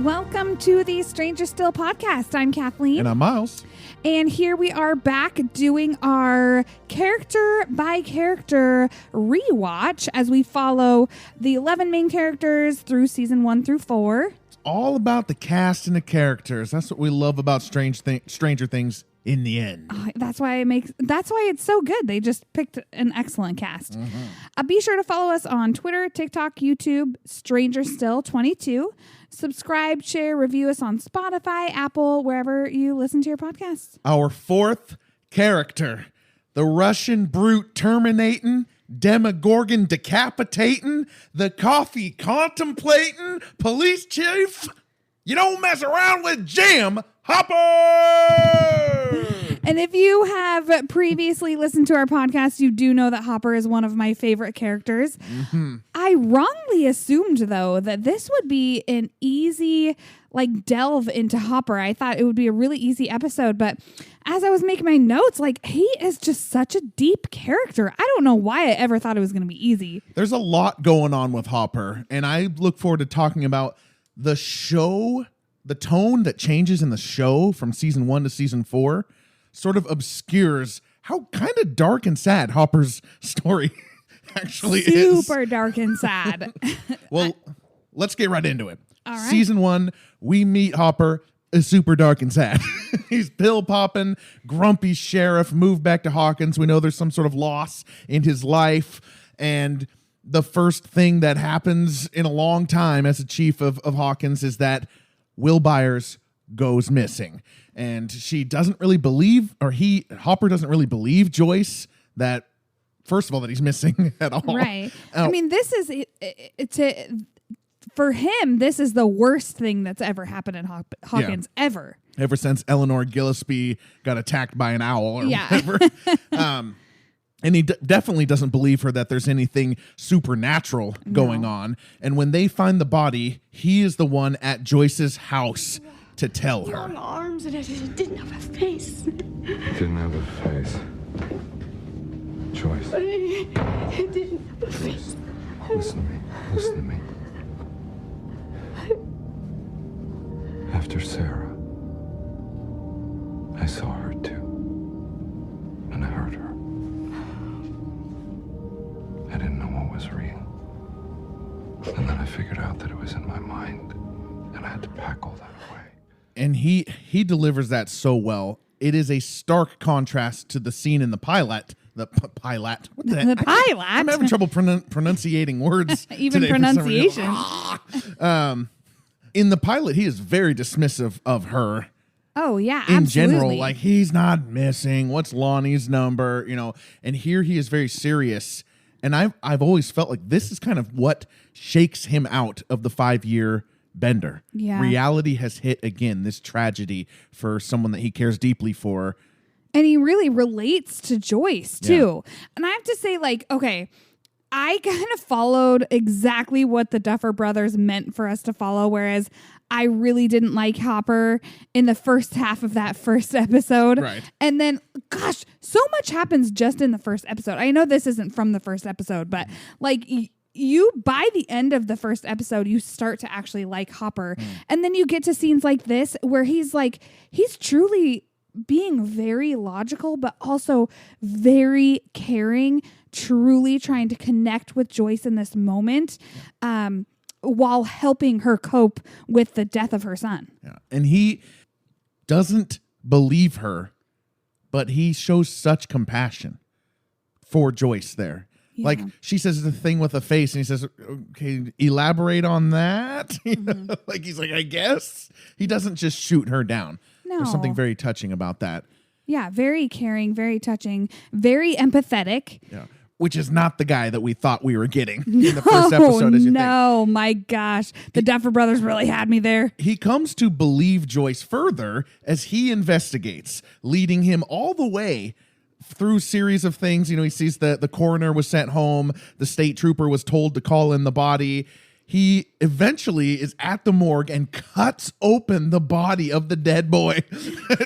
Welcome to the Stranger Still podcast. I'm Kathleen. And I'm Miles. And here we are back doing our character by character rewatch as we follow the 11 main characters through season 1 through 4. It's all about the cast and the characters. That's what we love about Stranger Things in the end. That's why it's so good. They just picked an excellent cast. Mm-hmm. Be sure to follow us on Twitter, TikTok, YouTube, Stranger Still 22. Subscribe, share, review us on Spotify, Apple, wherever you listen to your podcasts. Our fourth character, the Russian brute terminating, demogorgon decapitating, the coffee contemplating, police chief. You don't mess around with Jim Hopper! And if you have previously listened to our podcast, you do know that Hopper is one of my favorite characters. Mm-hmm. I wrongly assumed, though, that this would be an easy, delve into Hopper. I thought it would be a really easy episode, but as I was making my notes, he is just such a deep character. I don't know why I ever thought it was going to be easy. There's a lot going on with Hopper, and I look forward to talking about the show. The tone that changes in the show from season 1 to season 4 sort of obscures how kind of dark and sad Hopper's story actually is. Super dark and sad. Well, let's get right into it. All right. Season 1, we meet Hopper is super dark and sad. He's pill popping, grumpy sheriff, moved back to Hawkins. We know there's some sort of loss in his life, and the first thing that happens in a long time as a chief of Hawkins is that Will Byers goes missing, and she doesn't really believe, Hopper doesn't really believe Joyce that, first of all, that he's missing at all. Right. I mean, this is for him. This is the worst thing that's ever happened in Hawkins ever. Ever since Eleanor Gillespie got attacked by an owl or whatever. And he definitely doesn't believe her that there's anything supernatural going on. And when they find the body, he is the one at Joyce's house to tell her. Long arms and it didn't have a face. It didn't have a face. Joyce. It didn't have a face. Listen to me. Listen to me. After Sarah, I saw her too. And I heard her. I didn't know what was real. And then I figured out that it was in my mind, and I had to pack all that away. And he delivers that so well. It is a stark contrast to the scene in the pilot. The pilot. What the pilot? I'm having trouble pronunciating words. Even today pronunciation. In the pilot, he is very dismissive of her. Oh, yeah, in absolutely. general, he's not missing. What's Lonnie's number? And here he is very serious. And I've always felt like this is kind of what shakes him out of the 5-year bender. Yeah. Reality has hit again, this tragedy for someone that he cares deeply for. And he really relates to Joyce, too. Yeah. And I have to say, okay, I kind of followed exactly what the Duffer Brothers meant for us to follow, whereas I really didn't like Hopper in the first half of that first episode. Right. And then, gosh, so much happens just in the first episode. I know this isn't from the first episode, but you, by the end of the first episode, you start to actually like Hopper. And then you get to scenes like this where he's truly being very logical, but also very caring, truly trying to connect with Joyce in this moment. While helping her cope with the death of her son. Yeah. And he doesn't believe her, but he shows such compassion for Joyce there. Yeah. She says the thing with a face, and he says, okay, elaborate on that. Mm-hmm. He's like, I guess. He doesn't just shoot her down. No. There's something very touching about that. Yeah, very caring, very touching, very empathetic. Yeah. Which is not the guy that we thought we were getting in the first episode, as you think. No, my gosh. The Duffer Brothers really had me there. He comes to believe Joyce further as he investigates, leading him all the way through series of things. He sees the coroner was sent home. The state trooper was told to call in the body. He eventually is at the morgue and cuts open the body of the dead boy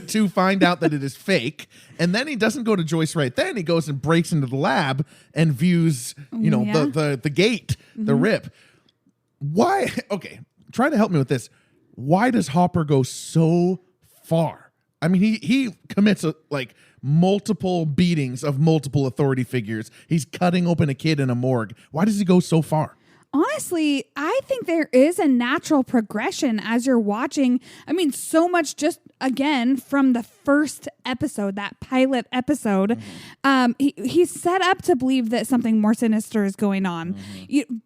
to find out that it is fake. And then he doesn't go to Joyce right then. He goes and breaks into the lab and views, the gate, the rip. Why? Okay, try to help me with this. why does Hopper go so far? I mean, he commits multiple beatings of multiple authority figures. He's cutting open a kid in a morgue. Why does he go so far? Honestly, I think there is a natural progression as you're watching. I mean, so much just, again, from the first episode, that pilot episode, he's set up to believe that something more sinister is going on.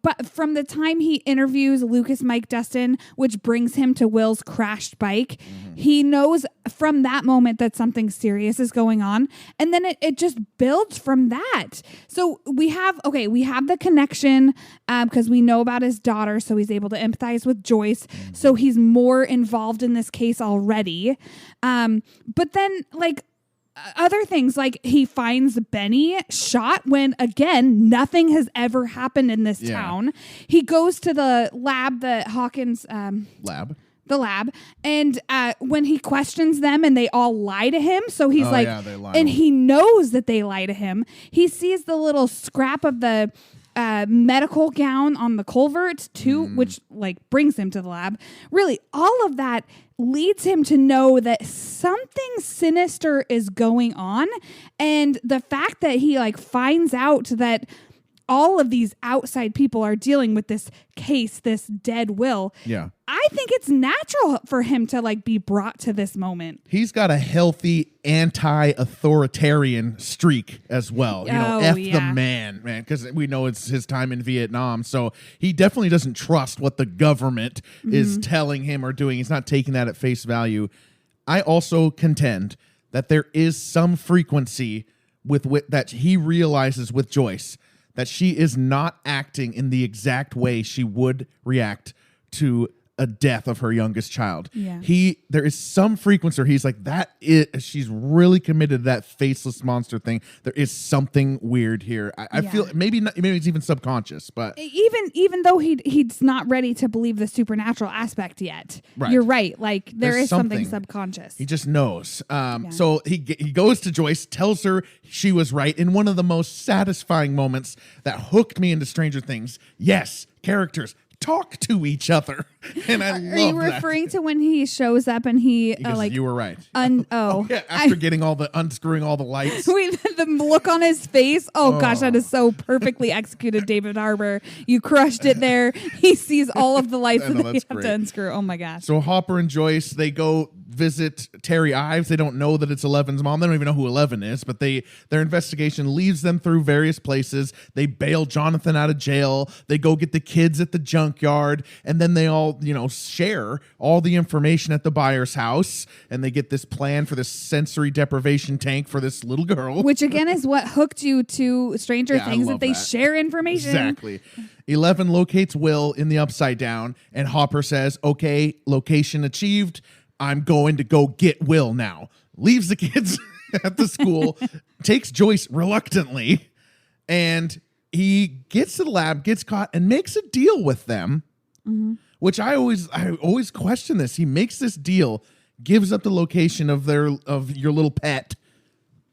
But from the time he interviews Lucas, Mike, Dustin, which brings him to Will's crashed bike, he knows from that moment that something serious is going on. And then it just builds from that. So we have the connection because we know about his daughter, so he's able to empathize with Joyce. So he's more involved in this case already. But then other things, like he finds Benny shot when, again, nothing has ever happened in this town. He goes to the lab, the Hawkins lab. The lab, and when he questions them and they all lie to him, so he's they lie and he knows that they lie to him. He sees the little scrap of the medical gown on the culvert too, which brings him to the lab. Really, all of that leads him to know that something sinister is going on, and the fact that he finds out that all of these outside people are dealing with this case, this dead Will. Yeah. I think it's natural for him to be brought to this moment. He's got a healthy anti-authoritarian streak as well. The man, because we know it's his time in Vietnam. So he definitely doesn't trust what the government is telling him or doing. He's not taking that at face value. I also contend that there is some frequency with that he realizes with Joyce, that she is not acting in the exact way she would react to a death of her youngest child. Yeah. There is some frequency where he's like, she's really committed to that faceless monster thing. There is something weird here. I feel maybe it's even subconscious, but even though he's not ready to believe the supernatural aspect yet. Right. You're right. There is something subconscious. He just knows. So he goes to Joyce, tells her she was right in one of the most satisfying moments that hooked me into Stranger Things. Yes, characters talk to each other, and I love that. Are you referring to when he shows up and he goes, you were right? After getting unscrewing all the lights, the look on his face. Oh gosh, that is so perfectly executed, David Harbour. You crushed it there. He sees all of the lights that they have to unscrew. Oh my gosh. So Hopper and Joyce, they go visit Terry Ives. They don't know that it's Eleven's mom. They don't even know who 11 is, but their investigation leads them through various places. They bail Jonathan out of jail. They go get the kids at the junkyard, and then they all, share all the information at the buyer's house, and they get this plan for this sensory deprivation tank for this little girl. Which again is what hooked you to Stranger Things, that they share information. Exactly. 11 locates Will in the Upside Down, and Hopper says, okay, location achieved. I'm going to go get Will now. Leaves the kids at the school, takes Joyce reluctantly, and he gets to the lab, gets caught, and makes a deal with them, which I always question this. He makes this deal, gives up the location of your little pet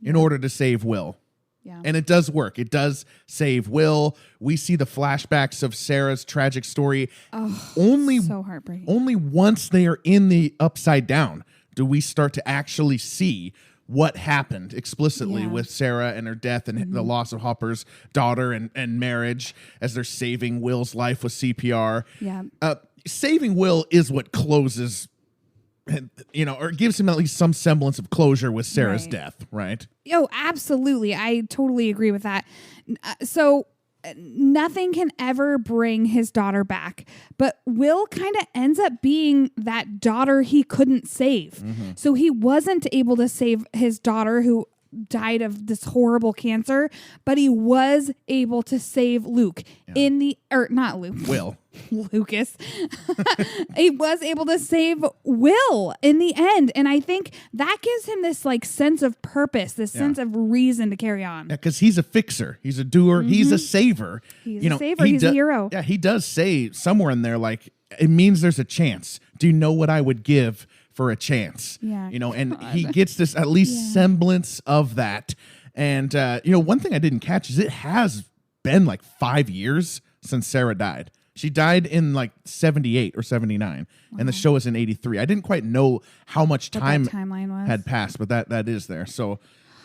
in order to save Will. Yeah. And it does work. It does save Will. We see the flashbacks of Sarah's tragic story. So heartbreaking. Only once they are in the Upside Down do we start to actually see what happened explicitly with Sarah and her death and the loss of Hopper's daughter and marriage as they're saving Will's life with CPR. Yeah. Saving Will is what closes, or gives him at least some semblance of closure with Sarah's death, right? Oh, absolutely. I totally agree with that. So nothing can ever bring his daughter back, but Will kind of ends up being that daughter he couldn't save. So he wasn't able to save his daughter who died of this horrible cancer, but he was able to save Luke not Luke. Will. Lucas. He was able to save Will in the end. And I think that gives him this sense of purpose, this sense of reason to carry on. Yeah, because he's a fixer. He's a doer. He's a saver. He's a saver. He's a hero. Yeah, he does say somewhere in there, it means there's a chance. Do you know what I would give for a chance? Yeah. And he gets this at least semblance of that. And, one thing I didn't catch is it has been 5 years since Sarah died. She died in like 78 or 79, and the show is in 83. I didn't quite know how much time had passed, but that is there. So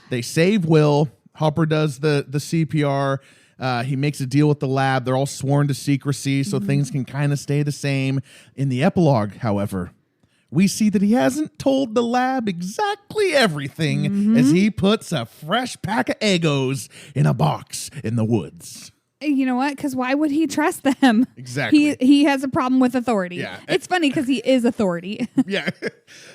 they save Will. Hopper does the CPR. He makes a deal with the lab. They're all sworn to secrecy, so things can kind of stay the same. In the epilogue, however, we see that he hasn't told the lab exactly everything as he puts a fresh pack of Eggos in a box in the woods. You know what? Because why would he trust them? Exactly. He has a problem with authority. Yeah. It's funny because he is authority. Yeah.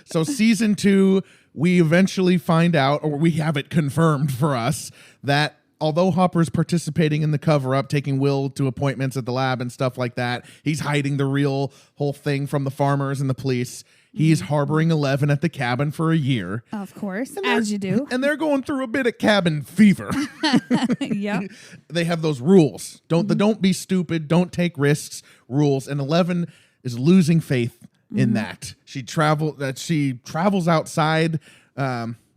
So season 2, we eventually find out, or we have it confirmed for us, that although Hopper's participating in the cover-up, taking Will to appointments at the lab and stuff like that, he's hiding the real whole thing from the farmers and the police. He's harboring 11 at the cabin for a year. Of course, as you do. And they're going through a bit of cabin fever. Yep. They have those rules. Don't be stupid, don't take risks rules. And 11 is losing faith in that. She travels outside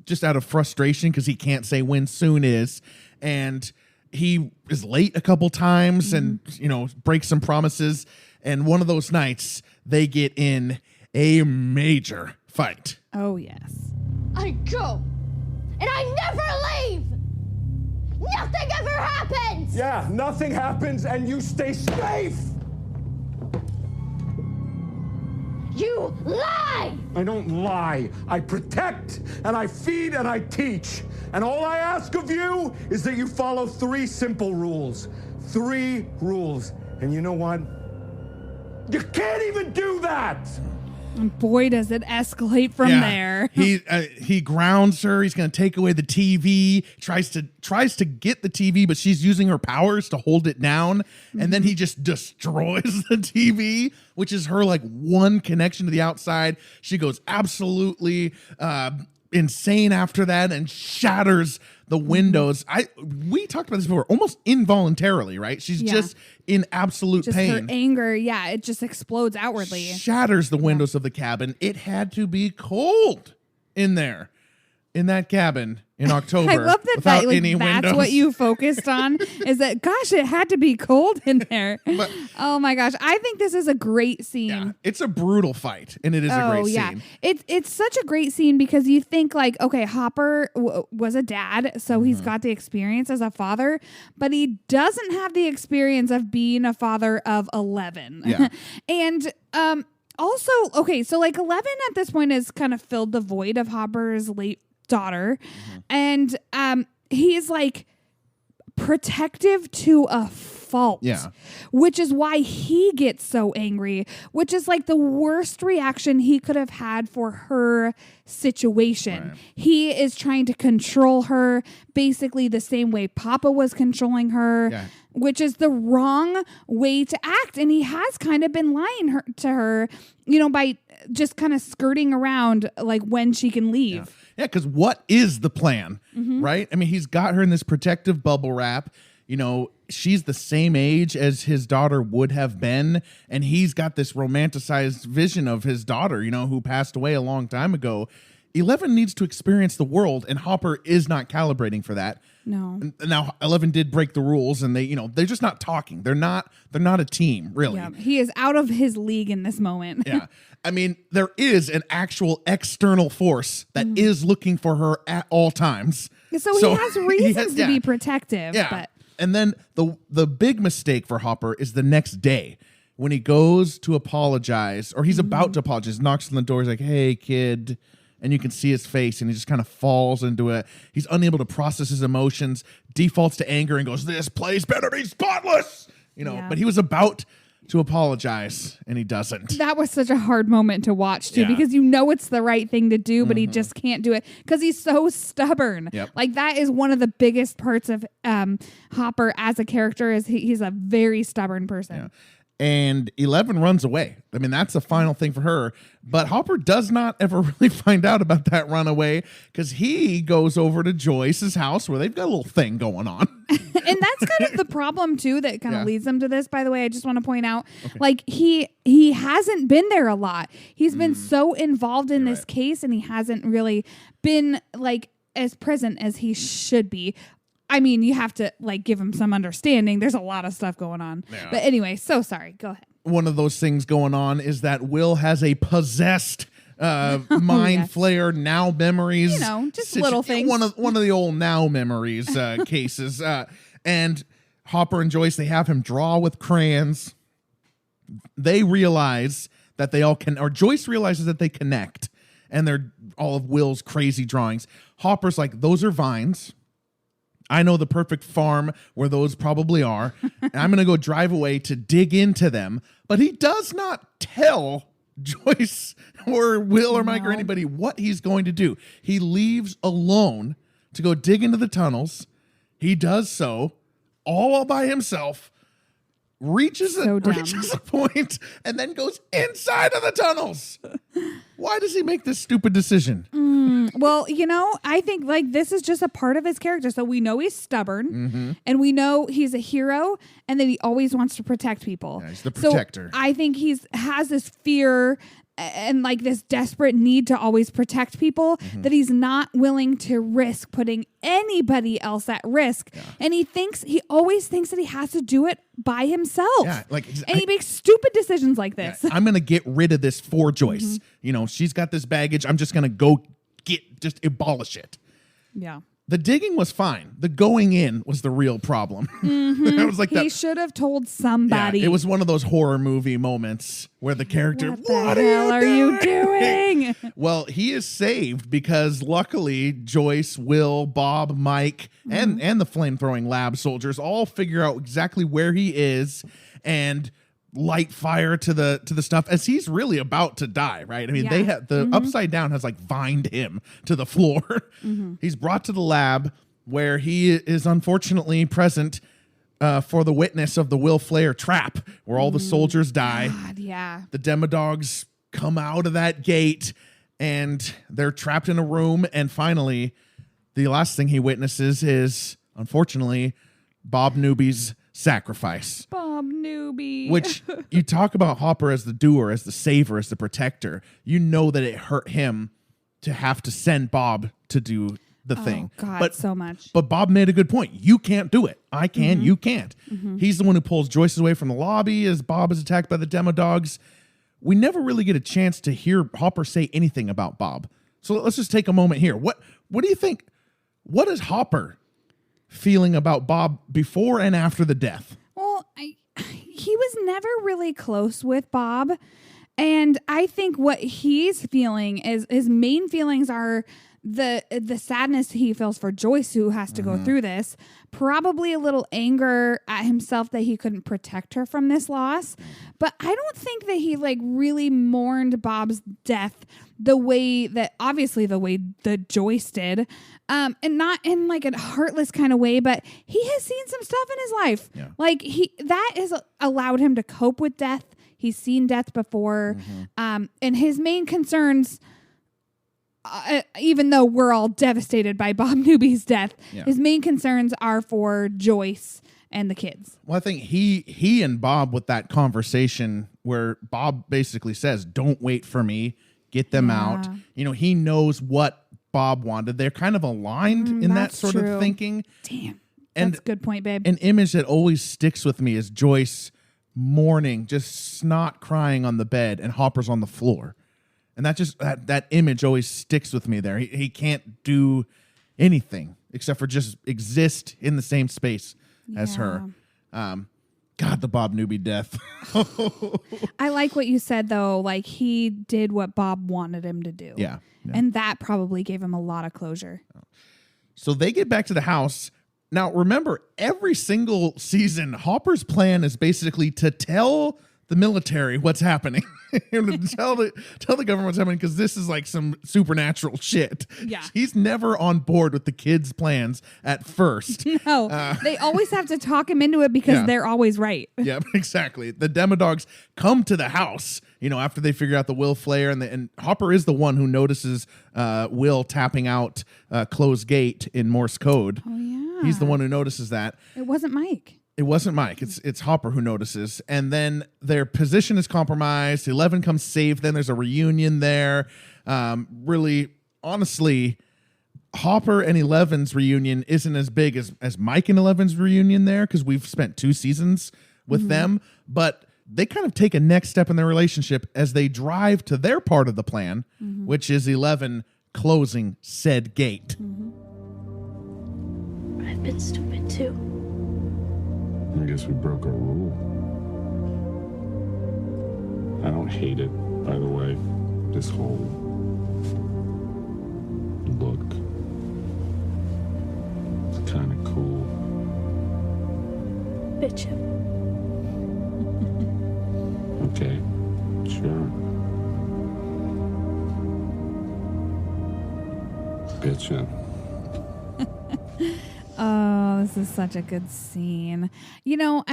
just out of frustration because he can't say when soon is. And he is late a couple times and, breaks some promises. And one of those nights, they get in a major fight. Oh, yes. I go, and I never leave. Nothing ever happens. Yeah, nothing happens, and you stay safe. You lie. I don't lie. I protect, and I feed, and I teach. And all I ask of you is that you follow 3 simple rules. 3 rules. And you know what? You can't even do that. And boy, does it escalate from there. He grounds her. He's going to take away the TV. Tries to get the TV, but she's using her powers to hold it down. And then he just destroys the TV, which is her like one connection to the outside. She goes absolutely insane after that and shatters the windows. We talked about this before, almost involuntarily, right? She's just in absolute pain. Her anger, it just explodes outwardly. Shatters the windows of the cabin. It had to be cold in there, in that cabin in October. I love that that's windows. What you focused on is that, gosh, it had to be cold in there. But, oh my gosh. I think this is a great scene. Yeah, it's a brutal fight, and it is a great scene. It's such a great scene because you think like, okay, Hopper was a dad, so he's got the experience as a father, but he doesn't have the experience of being a father of 11. Yeah. And also, okay, so like 11 at this point has kind of filled the void of Hopper's late daughter, and he's like protective to a fault, which is why he gets so angry, which is like the worst reaction he could have had for her situation. Right. He is trying to control her basically the same way Papa was controlling her, which is the wrong way to act. And he has kind of been lying to her, by just kind of skirting around like when she can leave. Yeah, because what is the plan, right? I mean, he's got her in this protective bubble wrap. She's the same age as his daughter would have been, and he's got this romanticized vision of his daughter, who passed away a long time ago. 11 needs to experience the world, and Hopper is not calibrating for that. No. Now 11 did break the rules, and they're just not talking. They're not a team, really. Yeah, he is out of his league in this moment. Yeah. I mean, there is an actual external force that is looking for her at all times. So he has reasons to be protective. Yeah. But. And then the big mistake for Hopper is the next day when he goes to apologize, or he's about to apologize, knocks on the door, he's like, "Hey, kid." And you can see his face, and he just kind of falls into it. He's unable to process his emotions, defaults to anger, and goes, "This place better be spotless." But he was about to apologize, and he doesn't. That was such a hard moment to watch, too, because it's the right thing to do, but he just can't do it because he's so stubborn. Yep. Like, that is one of the biggest parts of Hopper as a character is he's a very stubborn person. Yeah. And 11 runs away. I mean, that's the final thing for her. But Hopper does not ever really find out about that runaway because he goes over to Joyce's house where they've got a little thing going on. And that's kind of the problem, too, that kind of leads them to this, by the way. I just want to point out, like, he hasn't been there a lot. He's been so involved in this case, and he hasn't really been, like, as present as he should be. I mean, you have to like give him some understanding. There's a lot of stuff going on. Yeah. But anyway, so sorry. Go ahead. One of those things going on is that Will has a possessed mind yes. flare now memories. You know, just little things. One of the old now memories cases. And Hopper and Joyce, they have him draw with crayons. They realize that they all can, or Joyce realizes that they connect, and they're all of Will's crazy drawings. Hopper's like, those are vines. I know the perfect farm where those probably are. And I'm going to go drive away to dig into them. But he does not tell Joyce or Will or Mike or anybody what he's going to do. He leaves alone to go dig into the tunnels. He does so all by himself, reaches a point, and then goes inside of the tunnels. Why does he make this stupid decision? Well, you know, I think like this is just a part of his character. So we know he's stubborn, and we know he's a hero, and that he always wants to protect people. Yeah, he's the protector. So I think has this fear and like this desperate need to always protect people that he's not willing to risk putting anybody else at risk. Yeah. And he always thinks that he has to do it by himself. Yeah, and he makes stupid decisions like this. Yeah, I'm going to get rid of this for Joyce. You know, she's got this baggage. I'm just going to go just abolish it. Yeah. The digging was fine. The going in was the real problem. It was like he should have told somebody. Yeah, it was one of those horror movie moments where the character, what the hell are you doing? Well, he is saved because luckily Joyce, Will, Bob, Mike, and the flame-throwing lab soldiers all figure out exactly where he is and light fire to the stuff as he's really about to die, right? I mean, they have the upside down has like vined him to the floor. He's brought to the lab where he is unfortunately present for the witness of the Will Flair trap where all the soldiers die. God, yeah. The demodogs come out of that gate and they're trapped in a room. And finally, the last thing he witnesses is, unfortunately, Bob Newby's sacrifice. Bob Newby. Which you talk about Hopper as the doer, as the saver, as the protector. You know that it hurt him to have to send Bob to do the thing. God, so much. But Bob made a good point. You can't do it. I can. You can't. He's the one who pulls Joyce away from the lobby as Bob is attacked by the demodogs. We never really get a chance to hear Hopper say anything about Bob. So let's just take a moment here. What do you think? What is Hopper feeling about Bob before and after the death? Well, he was never really close with Bob. And I think what he's feeling is his main feelings are the sadness he feels for Joyce, who has to go through this, probably a little anger at himself that he couldn't protect her from this loss. But I don't think that he like really mourned Bob's death the way that Joyce did. And not in like a heartless kind of way, but he has seen some stuff in his life. Yeah. Like that has allowed him to cope with death. He's seen death before. And his main concerns, even though we're all devastated by Bob Newby's death, his main concerns are for Joyce and the kids. Well, I think he and Bob with that conversation where Bob basically says, "Don't wait for me, get them out." You know, he knows what Bob wanted. They're kind of aligned in that sort of thinking. Damn. And that's a good point, babe. An image that always sticks with me is Joyce mourning, just snot crying on the bed, and Hopper's on the floor. And that image always sticks with me there. He can't do anything except for just exist in the same space as her. God, the Bob Newby death. I like what you said, though. Like, he did what Bob wanted him to do. Yeah. And that probably gave him a lot of closure. So they get back to the house. Now, remember, every single season, Hopper's plan is basically to tell the military what's happening. tell the government what's happening, because this is like some supernatural shit. Yeah. He's never on board with the kids' plans at first. No, they always have to talk him into it because they're always right. Yeah, exactly. The demodogs come to the house, after they figure out the Will Flair, and Hopper is the one who notices Will tapping out closed gate in Morse code. Oh, yeah. He's the one who notices that. It wasn't Mike. It wasn't Mike. It's Hopper who notices. And then their position is compromised. 11 comes safe. Then there's a reunion there. Really, honestly, Hopper and Eleven's reunion isn't as big as Mike and Eleven's reunion there, because we've spent 2 seasons with them, but they kind of take a next step in their relationship as they drive to their part of the plan, which is 11 closing said gate. I've been stupid too. I guess we broke our rule. I don't hate it, by the way, this whole look. It's kind of cool. Bitch. Okay, sure. Bitchin'. Oh, this is such a good scene. You know,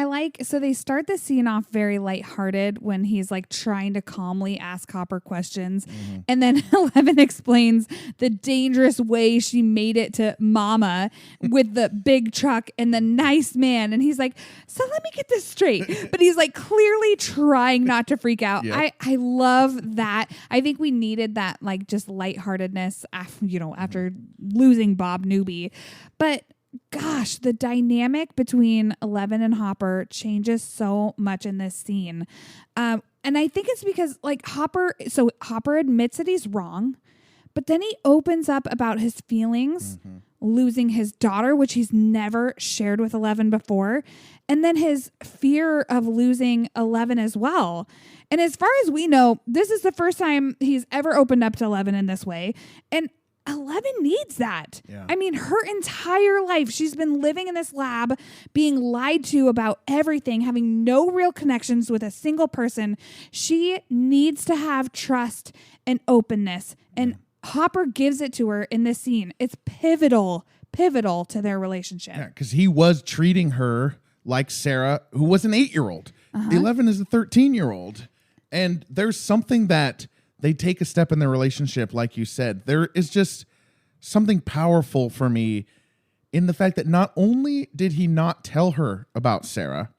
so they start the scene off very lighthearted when he's like trying to calmly ask Hopper questions. And then 11 explains the dangerous way she made it to Mama with the big truck and the nice man. And he's like, so let me get this straight. But he's like clearly trying not to freak out. Yep. I love that. I think we needed that like just lightheartedness after losing Bob Newby. But gosh, the dynamic between 11 and Hopper changes so much in this scene. And I think it's because like Hopper admits that he's wrong, but then he opens up about his feelings, losing his daughter, which he's never shared with 11 before, and then his fear of losing 11 as well. And as far as we know, this is the first time he's ever opened up to 11 in this way. And 11 needs that. Yeah. I mean, her entire life, she's been living in this lab, being lied to about everything, having no real connections with a single person. She needs to have trust and openness. And Hopper gives it to her in this scene. It's pivotal to their relationship. Yeah, because he was treating her like Sarah, who was an 8-year-old. 11 is a 13-year-old. And there's something that they take a step in their relationship, like you said. There is just something powerful for me in the fact that not only did he not tell her about Sarah,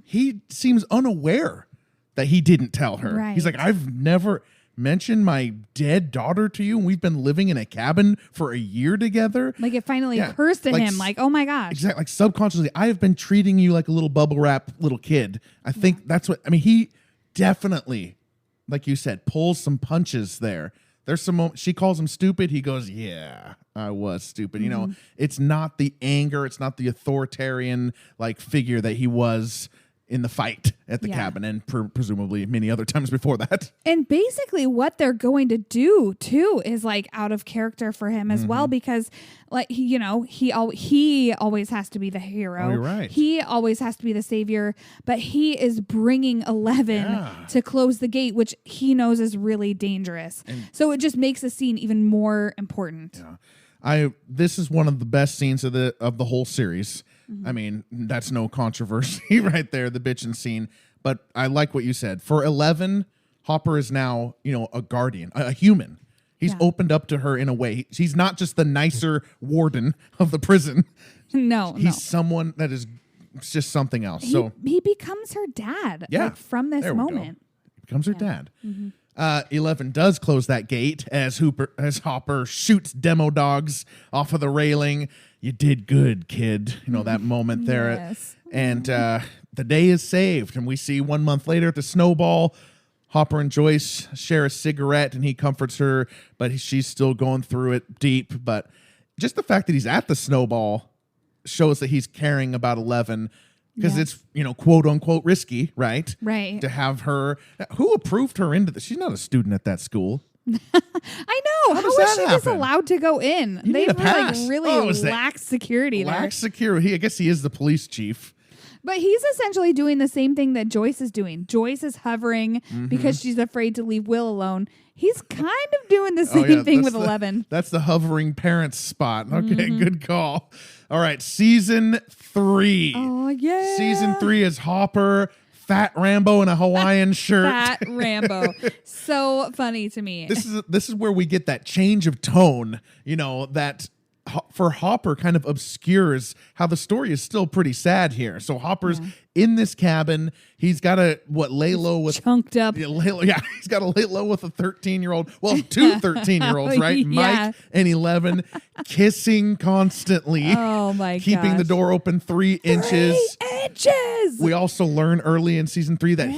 he seems unaware that he didn't tell her. Right. He's like, I've never mentioned my dead daughter to you, and we've been living in a cabin for a year together. Like it finally occurs to him, like, oh my gosh. Exactly. Like subconsciously, I have been treating you like a little bubble wrap little kid. I think that's what, I mean, he definitely, like you said, pulls some punches there. There's some moments she calls him stupid. He goes, yeah, I was stupid. You know, it's not the anger. It's not the authoritarian like figure that he was in the fight at the cabin and presumably many other times before that. And basically what they're going to do too is like out of character for him as well, because like, he always has to be the hero. Oh, you're right. He always has to be the savior, but he is bringing 11 to close the gate, which he knows is really dangerous. So it just makes the scene even more important. Yeah. This is one of the best scenes of the whole series. I mean, that's no controversy right there, the bitchin' scene. But I like what you said. For 11, Hopper is now, a guardian, a human. He's opened up to her in a way. He's not just the nicer warden of the prison. He's someone that is just something else. He becomes her dad from this moment. He becomes her dad. 11 does close that gate as Hopper shoots demo dogs off of the railing. You did good, kid. That moment there. Yes. And the day is saved. And we see 1 month later at the Snowball, Hopper and Joyce share a cigarette and he comforts her, but she's still going through it deep. But just the fact that he's at the Snowball shows that he's caring about 11 because it's, quote unquote risky, right? Right. To have her. Who approved her into this? She's not a student at that school. I know. How does is that she just happen? allowed to go in? You They need a pass. really lax security there. Lax security. I guess he is the police chief. But he's essentially doing the same thing that Joyce is doing. Joyce is hovering because she's afraid to leave Will alone. He's kind of doing the same thing with 11. That's the hovering parents spot. Okay, good call. All right, season 3. Oh, yeah. Season 3 is Hopper, Fat Rambo in a Hawaiian shirt. Fat Rambo. So funny to me. This is where we get that change of tone, that for Hopper kind of obscures how the story is still pretty sad here. So Hopper's in this cabin. He's got to lay low with chunked up. He's got to lay low with a 13-year-old. Well, two 13-year-olds, right? Yeah. Mike and 11, kissing constantly. Oh my god! Keeping the door open 3 inches. 3 inches. We also learn early in season 3 that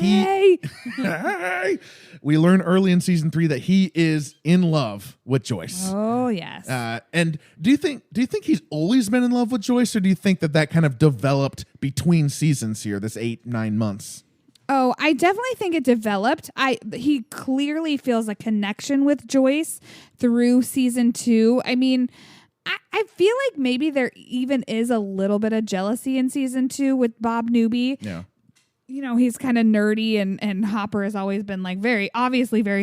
we learn early in season 3 that he is in love with Joyce. Oh yes. And do you think he's always been in love with Joyce, or do you think that kind of developed between seasons here, this 8-9 months? Oh, I definitely think it developed. He clearly feels a connection with Joyce through season 2. I mean, I feel like maybe there even is a little bit of jealousy in season 2 with Bob Newby. Yeah. You know, he's kind of nerdy and Hopper has always been like very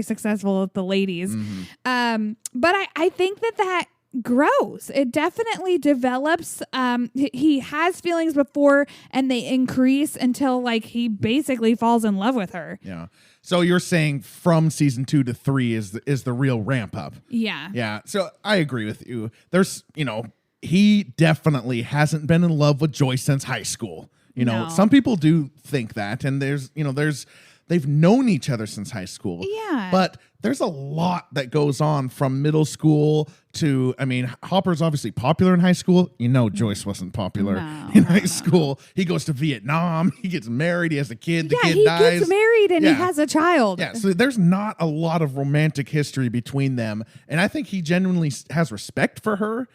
successful with the ladies. Mm-hmm. But I think that grows. It definitely develops. He has feelings before and they increase until like he basically falls in love with her. Yeah. So you're saying from season 2 to 3 is the real ramp up. Yeah. Yeah. So I agree with you. There's, he definitely hasn't been in love with Joyce since high school. No. Some people do think that, and they've known each other since high school. Yeah. But there's a lot that goes on from middle school to, Hopper's obviously popular in high school. Joyce wasn't popular in high school. He goes to Vietnam. He gets married. He has a kid. The kid dies. He gets married and he has a child. Yeah. So there's not a lot of romantic history between them. And I think he genuinely has respect for her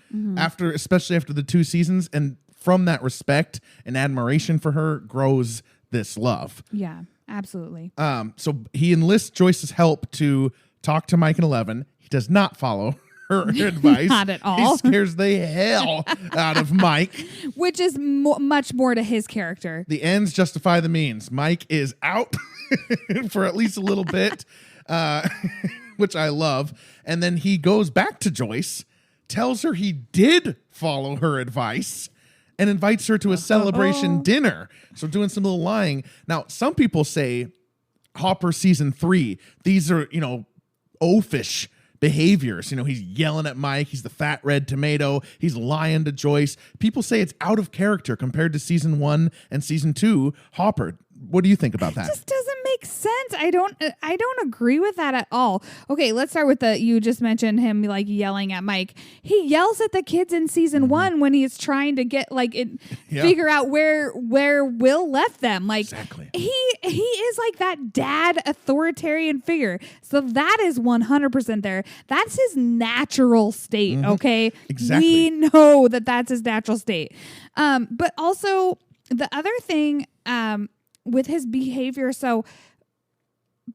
especially after the 2 seasons. And from that respect and admiration for her grows this love. Yeah, absolutely. So he enlists Joyce's help to talk to Mike and 11. He does not follow her advice. Not at all. He scares the hell out of Mike. Which is much more to his character. The ends justify the means. Mike is out for at least a little bit, which I love. And then he goes back to Joyce, tells her he did follow her advice, and invites her to a celebration dinner. So doing some little lying. Now, some people say Hopper season 3, these are, oafish behaviors. He's yelling at Mike. He's the fat red tomato. He's lying to Joyce. People say it's out of character compared to season 1 and season 2. Hopper, what do you think about that? It just doesn't make sense. I don't agree with that at all. Okay, let's start with you just mentioned him like yelling at Mike. He yells at the kids in season 1 when he's trying to get figure out where Will left them. Like exactly. He is like that dad authoritarian figure. So that is 100% there. That's his natural state, okay? Exactly. We know that that's his natural state. But also the other thing with his behavior, so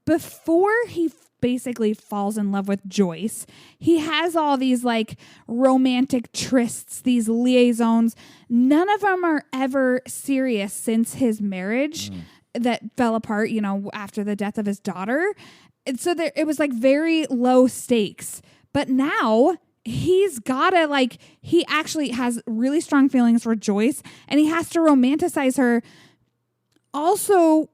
before he basically falls in love with Joyce, he has all these like romantic trysts, these liaisons. None of them are ever serious since his marriage that fell apart, after the death of his daughter. And so it was like very low stakes. But now he's gotta he actually has really strong feelings for Joyce, and he has to romanticize her also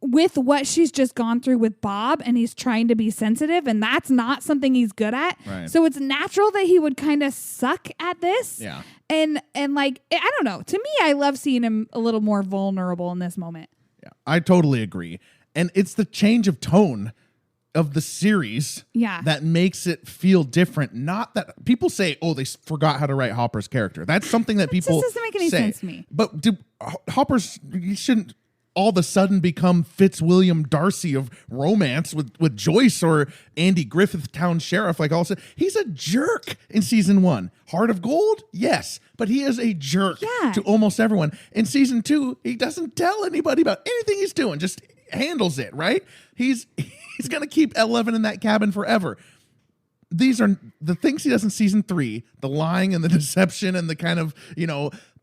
with what she's just gone through with Bob, and he's trying to be sensitive, and that's not something he's good at. Right. So it's natural that he would kind of suck at this. Yeah. And I don't know. To me, I love seeing him a little more vulnerable in this moment. Yeah, I totally agree. And it's the change of tone of the series that makes it feel different. Not that people say, they forgot how to write Hopper's character. That's something that people just doesn't make any sense to me. But Hopper's, you shouldn't all of a sudden become Fitzwilliam Darcy of romance with Joyce or Andy Griffith, town sheriff. Like all of a sudden, he's a jerk in season 1. Heart of Gold? Yes. But he is a jerk to almost everyone. In season 2, he doesn't tell anybody about anything he's doing. Just handles it, right? He's going to keep 11 in that cabin forever. These are the things he does in season 3, the lying and the deception and the kind of,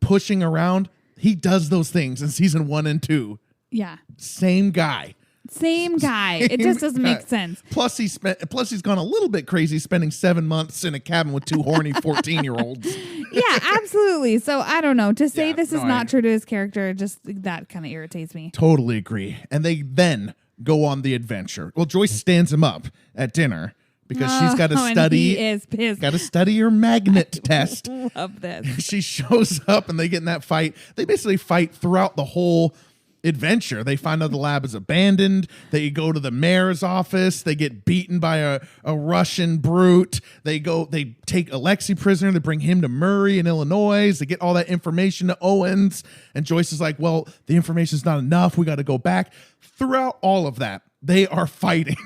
pushing around. He does those things in season 1 and 2. Yeah. Same guy. It just doesn't make sense. Plus he's gone a little bit crazy spending 7 months in a cabin with 2 horny 14-year-olds. Yeah, absolutely. So I don't know. To say this is not true to his character, just that kind of irritates me. Totally agree. And they then go on the adventure. Well, Joyce stands him up at dinner because she's got to and study. he is pissed. Got to study her magnet test. Love this. She shows up and they get in that fight. They basically fight throughout the whole adventure. They find out the lab is abandoned. They go to the mayor's office. They get beaten by a Russian brute. They take Alexei prisoner. They bring him to Murray in Illinois. They get all that information to Owens. And Joyce is like, well, the information's not enough. We got to go back. Throughout all of that, they are fighting.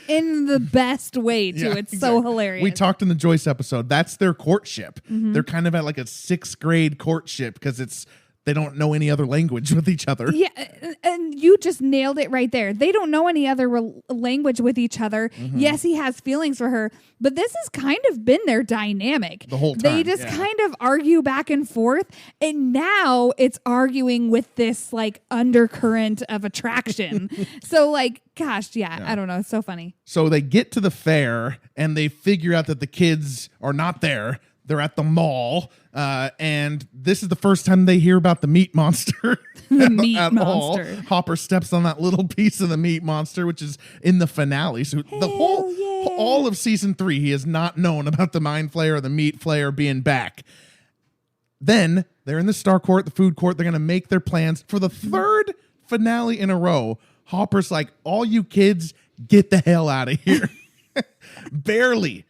In the best way, too. Yeah, It's exactly. so hilarious. We talked in the Joyce episode. That's their courtship. They're kind of at like a 6th grade courtship because they don't know any other language with each other. Yeah, and you just nailed it right there. They don't know any other language with each other. Yes, he has feelings for her, but this has kind of been their dynamic. The whole time, They just kind of argue back and forth, and now it's arguing with this like undercurrent of attraction. So like, gosh, yeah, I don't know. It's so funny. So they get to the fair and they figure out that the kids are not there. They're at the mall. And this is the first time they hear about the meat monster. The meat at monster. All. Hopper steps on that little piece of the meat monster, which is in the finale. So all of season 3, he has not known about the mind flayer or the meat flayer being back. Then they're in the Star Court, the food court. They're going to make their plans for the 3rd finale in a row. Hopper's like, all you kids, get the hell out of here. Barely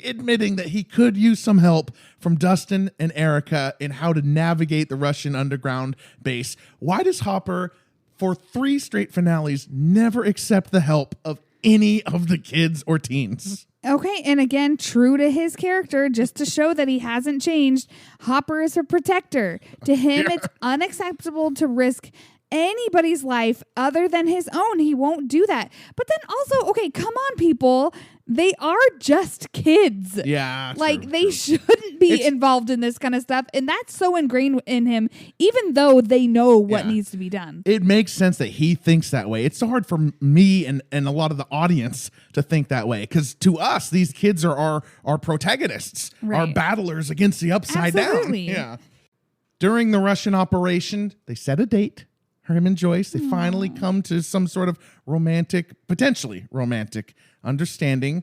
admitting that he could use some help from Dustin and Erica in how to navigate the Russian underground base. Why does Hopper, for 3 straight finales, never accept the help of any of the kids or teens? Okay, and again, true to his character, just to show that he hasn't changed, Hopper is a protector. To him, it's unacceptable to risk anybody's life other than his own. He won't do that. But then also, okay, come on, people. They are just kids. Yeah. Like, they shouldn't be involved in this kind of stuff. And that's so ingrained in him, even though they know what needs to be done. It makes sense that he thinks that way. It's so hard for me and a lot of the audience to think that way. Because to us, these kids are our protagonists, our battlers against the upside Absolutely. down. Yeah. During the Russian operation, they set a date. Herm and Joyce, they finally come to some sort of potentially romantic understanding.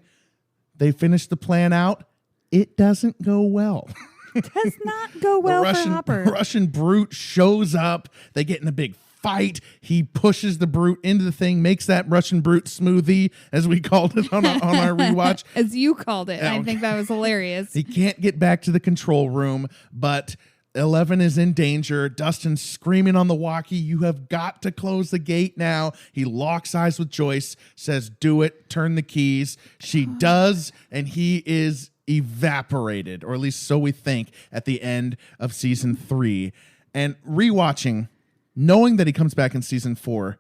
They finish the plan out. It doesn't go well. Does not go well for Hopper. Russian brute shows up. They get in a big fight. He pushes the brute into the thing, makes that Russian brute smoothie, as we called it on our rewatch. As you called it. I think that was hilarious. He can't get back to the control room, but 11 is in danger. Dustin's screaming on the walkie, "You have got to close the gate now." He locks eyes with Joyce, says, "Do it, turn the keys." She does, and he is evaporated, or at least so we think, at the end of season 3. And rewatching, knowing that he comes back in season 4,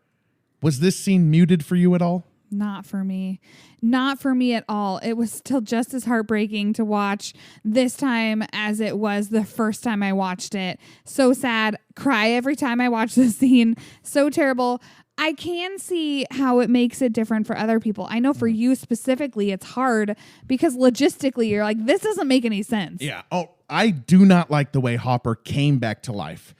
was this scene muted for you at all? Not for me. Not for me at all. It was still just as heartbreaking to watch this time as it was the first time I watched it. So sad. Cry every time I watch this scene. So terrible. I can see how it makes it different for other people. I know for you specifically, it's hard because logistically you're like, this doesn't make any sense. Yeah. Oh, I do not like the way Hopper came back to life.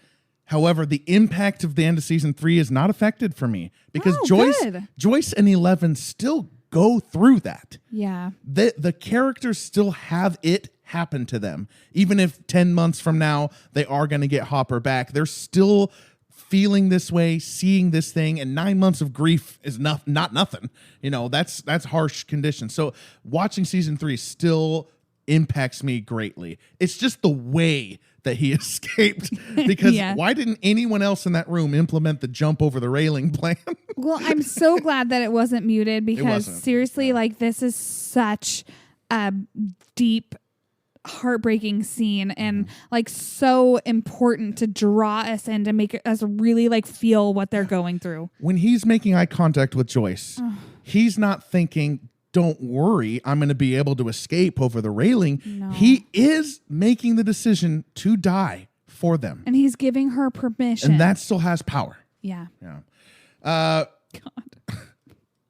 However, the impact of the end of season 3 is not affected for me because Joyce and 11 still go through that. Yeah. The characters still have it happen to them. Even if 10 months from now they are going to get Hopper back, they're still feeling this way, seeing this thing, and 9 months of grief is not nothing. You know, that's harsh conditions. So watching season 3 still impacts me greatly. It's just the way that he escaped, because why didn't anyone else in that room implement the jump over the railing plan? Well, I'm so glad that it wasn't muted because seriously, like, this is such a deep, heartbreaking scene and like so important to draw us in, to make us really like feel what they're going through. When he's making eye contact with Joyce, he's not thinking, "Don't worry, I'm going to be able to escape over the railing." No. He is making the decision to die for them. And he's giving her permission. And that still has power. Yeah. God.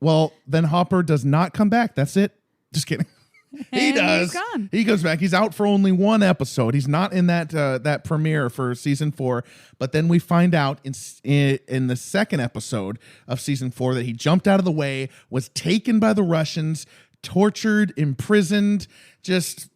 Well, then Hopper does not come back. That's it. Just kidding. He does. He's gone. He goes back. He's out for only one episode. He's not in that premiere for season 4. But then we find out in the second episode of season 4 that he jumped out of the way, was taken by the Russians tortured, imprisoned, just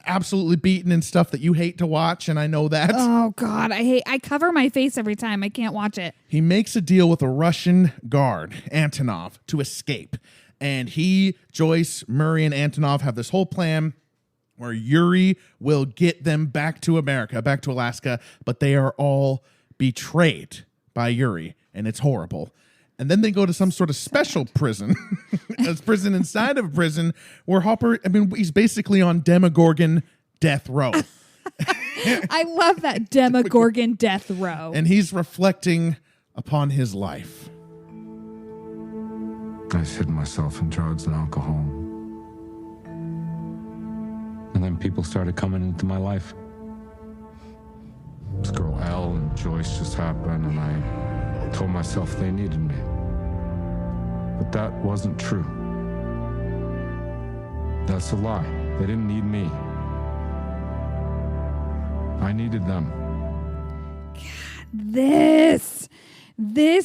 absolutely beaten and stuff that you hate to watch, and I know that. Oh God, I cover my face every time. I can't watch it. He makes a deal with a Russian guard, Antonov, to escape. And he, Joyce, Murray, and Antonov have this whole plan where Yuri will get them back to America, back to Alaska, but they are all betrayed by Yuri, and it's horrible. And then they go to some sort of special prison, a prison inside of a prison where Hopper, he's basically on Demogorgon death row. I love that Demogorgon death row. And he's reflecting upon his life. I was hitting myself in drugs and alcohol. And then people started coming into my life. This girl Elle and Joyce just happened, and I told myself they needed me. But that wasn't true. That's a lie. They didn't need me. I needed them. This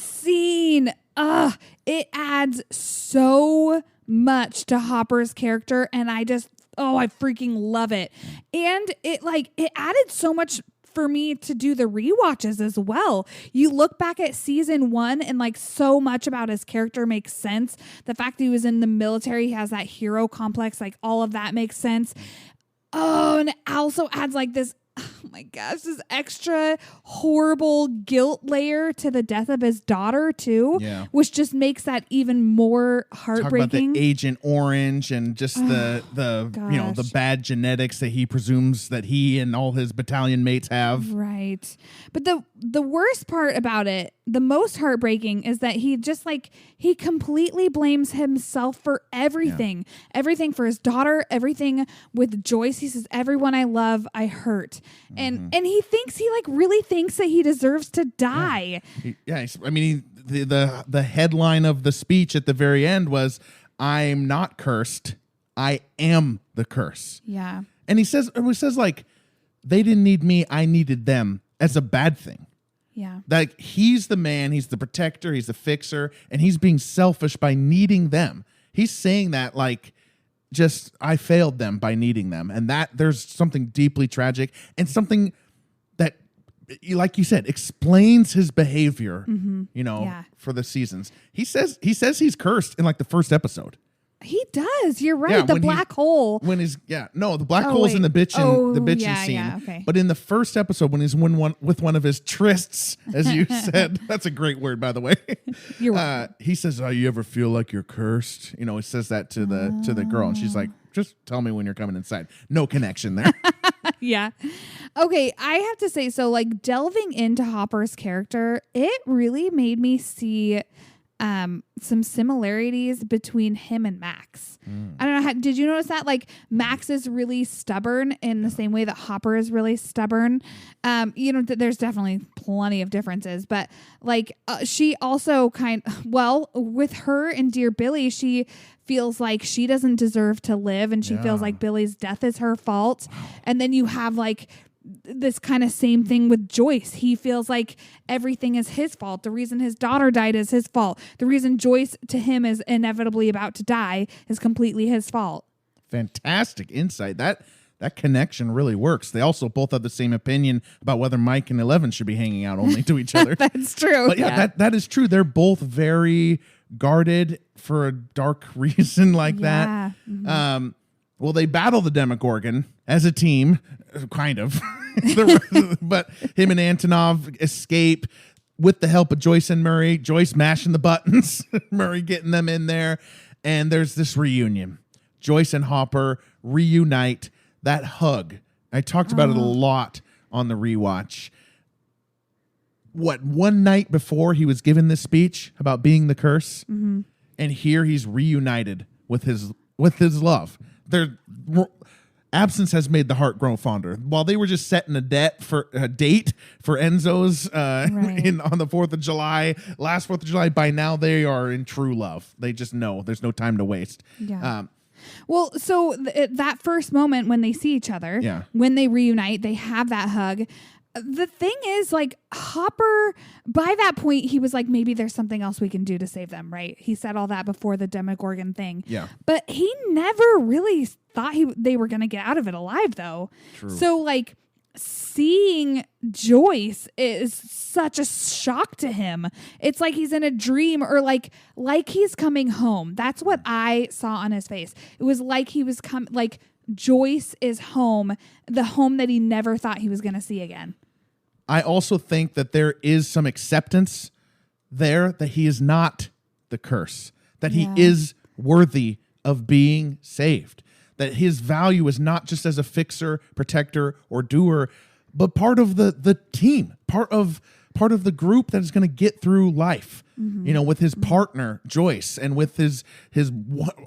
scene, it adds so much to Hopper's character, and I freaking love it. And it added so much for me to do the rewatches as well. You look back at season 1 and so much about his character makes sense. The fact that he was in the military, he has that hero complex, all of that makes sense. Oh, and it also adds this, oh my gosh, this extra horrible guilt layer to the death of his daughter too, which just makes that even more heartbreaking. Talk about the Agent Orange and just the bad genetics that he presumes that he and all his battalion mates have. Right. But the worst part about it, the most heartbreaking, is that he just he completely blames himself for everything. Everything for his daughter, everything with Joyce. He says, everyone I love, I hurt. And he thinks, he really thinks that he deserves to die. The headline of the speech at the very end was, I'm not cursed, I am the curse. Yeah. And he says they didn't need me, I needed them, as a bad thing. Yeah. He's the man, he's the protector, he's the fixer, and he's being selfish by needing them. He's saying that I failed them by needing them. And that there's something deeply tragic and something that, like you said, explains his behavior, for the seasons. He says he's cursed in the first episode. He does. You're right. The black hole. The black hole's in the bitchin' scene. Yeah, okay. But in the first episode, when he's with one of his trysts, as you said, that's a great word, by the way. You're right. He says, "Oh, you ever feel like you're cursed?" He says that to the girl, and she's like, "Just tell me when you're coming inside." No connection there. Yeah. Okay, I have to say, so delving into Hopper's character, it really made me see some similarities between him and Max. I don't know, did you notice that? Max is really stubborn in the same way that Hopper is really stubborn. There's definitely plenty of differences, but she also with her and Dear Billy, she feels like she doesn't deserve to live, and she feels like Billy's death is her fault. Wow. And then you have this kind of same thing with Joyce. He feels like everything is his fault. The reason his daughter died is his fault. The reason Joyce to him is inevitably about to die is completely his fault. Fantastic insight. That connection really works. They also both have the same opinion about whether Mike and Eleven should be hanging out only to each other. That's true. But that is true. They're both very guarded for a dark reason that. Mm-hmm. Well, they battle the Demogorgon as a team, kind of. But him and Antonov escape with the help of Joyce and Murray. Joyce mashing the buttons, Murray getting them in there. And there's this reunion. Joyce and Hopper reunite. That hug. I talked about it a lot on the rewatch. One night before he was given this speech about being the curse, and here he's reunited with his love. Their absence has made the heart grow fonder. While they were just setting a date for Enzo's on the 4th of July, last 4th of July, by now they are in true love. They just know there's no time to waste. Yeah. Well, so that first moment when they see each other, when they reunite, they have that hug. the thing is, like, Hopper, by that point, he was like, maybe there's something else we can do to save them, right? He said all that before the Demogorgon thing. Yeah. But he never really thought they were going to get out of it alive, though. True. So, like, seeing Joyce is such a shock to him. It's like he's in a dream, or like he's coming home. That's what I saw on his face. It was like he was like Joyce is home, the home that he never thought he was going to see again. I also think that there is some acceptance there that he is not the curse, that he is worthy of being saved, that his value is not just as a fixer, protector, or doer, but part of the team, part of the group that is going to get through life. You know, with his partner Joyce, and with his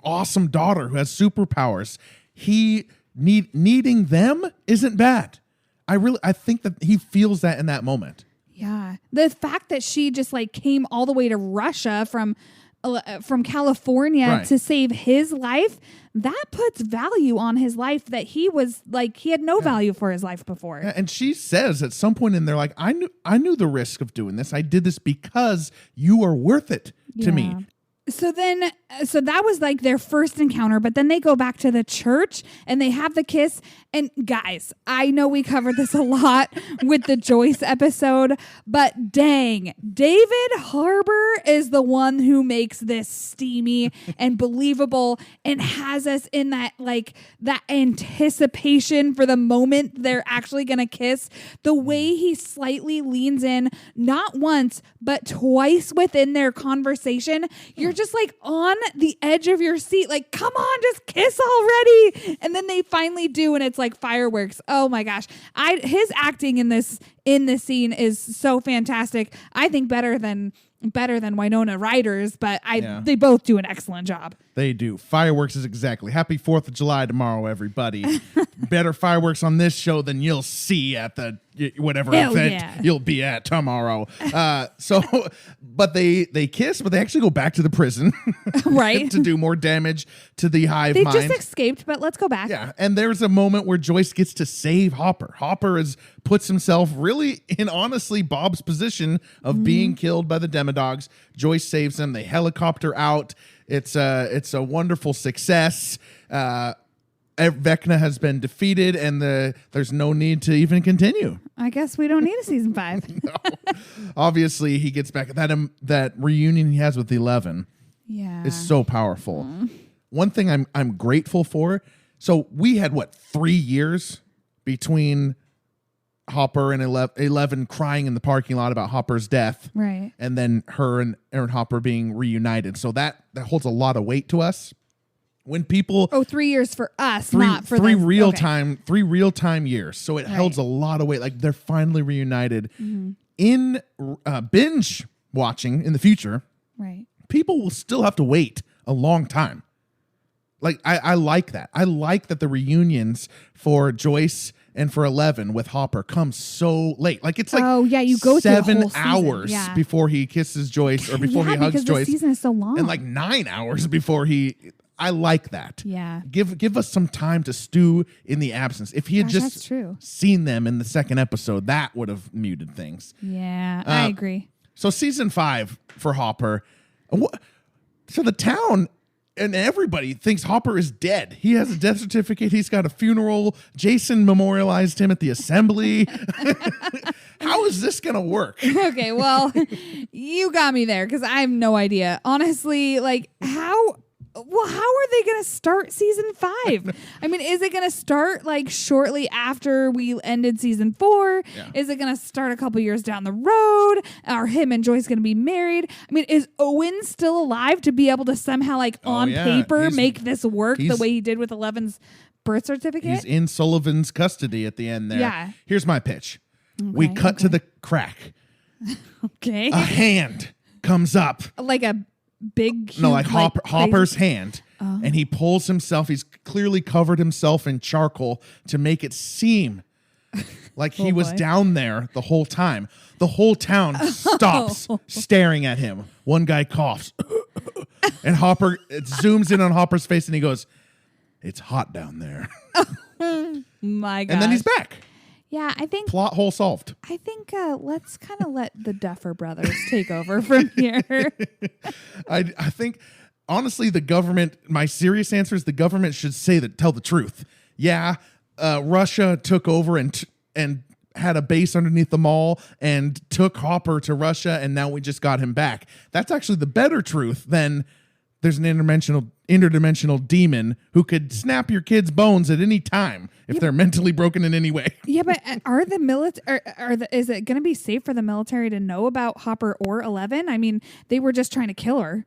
awesome daughter who has superpowers. He needing them isn't bad. I think that he feels that in that moment. Yeah. The fact that she just like came all the way to Russia from California to save his life, that puts value on his life that he was like, he had no value for his life before. Yeah, and she says at some point in there, like, I knew the risk of doing this. I did this because you are worth it to me. So that was like their first encounter, but then they go back to the church and they have the kiss. And guys, I know we covered this a lot with the Joyce episode, but dang, David Harbour is the one who makes this steamy and believable and has us in that anticipation for the moment they're actually going to kiss. The way he slightly leans in, not once, but twice within their conversation, you're just like on the edge of your seat, like, come on, just kiss already. And then they finally do, and it's like fireworks. Oh my gosh. His acting in this scene is so fantastic. I think better than Winona Ryder's, but they both do an excellent job. They do. Fireworks is exactly. Happy 4th of July tomorrow, everybody. Better fireworks on this show than you'll see at the whatever event you'll be at tomorrow. But they kiss, but they actually go back to the prison. Right. To do more damage to the hive mind. They just escaped, but let's go back. Yeah. And there's a moment where Joyce gets to save Hopper. Hopper puts himself really in, honestly, Bob's position of being killed by the Demodogs. Joyce saves him. They helicopter out. It's a wonderful success. Vecna has been defeated, and there's no need to even continue. I guess we don't need a season 5. No. Obviously, he gets back. That reunion he has with 11 is so powerful. One thing I'm grateful for. So we had 3 years between Hopper and 11 crying in the parking lot about Hopper's death, right? And then her and Aaron Hopper being reunited. So that holds a lot of weight to us. When people 3 years for us, not for three them. real time years. So it holds a lot of weight. Like, they're finally reunited. In binge watching in the future, right? People will still have to wait a long time. Like, I like that. I like that the reunions for Joyce and for 11 with Hopper come so late. Like, it's like you go 7 hours before he kisses Joyce, or before he hugs Joyce. The season is so long. And like 9 hours before I like that. Yeah. Give us some time to stew in the absence. If he had just seen them in the second episode, that would have muted things. Yeah, I agree. So season 5 for Hopper. So the town and everybody thinks Hopper is dead. He has a death certificate. He's got a funeral. Jason memorialized him at the assembly. How is this going to work? Okay, well, you got me there, because I have no idea. Honestly, like, how are they going to start season 5? I mean, is it going to start like shortly after we ended season 4? Yeah. Is it going to start a couple years down the road? Are him and Joyce going to be married? I mean, is Owen still alive to be able to somehow, like, on paper make this work the way he did with 11's birth certificate? He's in Sullivan's custody at the end there. Yeah. Here's my pitch. Okay, we cut to the crack. Okay. A hand comes up. Like a big, huge, no, like Hopper's hand, and he pulls himself. He's clearly covered himself in charcoal to make it seem like he was down there the whole time. The whole town stops staring at him. One guy coughs, and Hopper, it zooms in on Hopper's face, and he goes, "It's hot down there." My God! And then he's back. Yeah, I think Plot hole solved. let's kind of let the Duffer Brothers take over from here. I think, honestly, the government, my serious answer is the government should tell the truth. Yeah, Russia took over and had a base underneath the mall and took Hopper to Russia, and now we just got him back. That's actually the better truth than there's an interdimensional demon who could snap your kid's bones at any time if they're mentally broken in any way. Yeah, but are the military? Is it going to be safe for the military to know about Hopper or 11? I mean, they were just trying to kill her.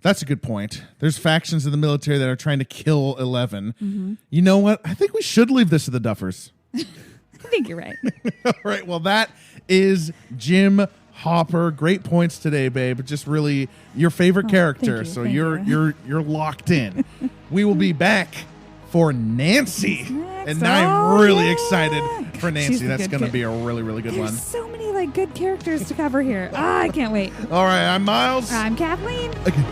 That's a good point. There's factions in the military that are trying to kill 11. Mm-hmm. You know what? I think we should leave this to the Duffers. I think you're right. All right. Well, that is Jim Hopper. Great points today, babe. Just really your favorite character. So you're locked in. We will be back for Nancy. And I'm really excited for Nancy. That's going to be a really, really good one. So many good characters to cover here. I can't wait. All right. I'm Miles. I'm Kathleen. Okay.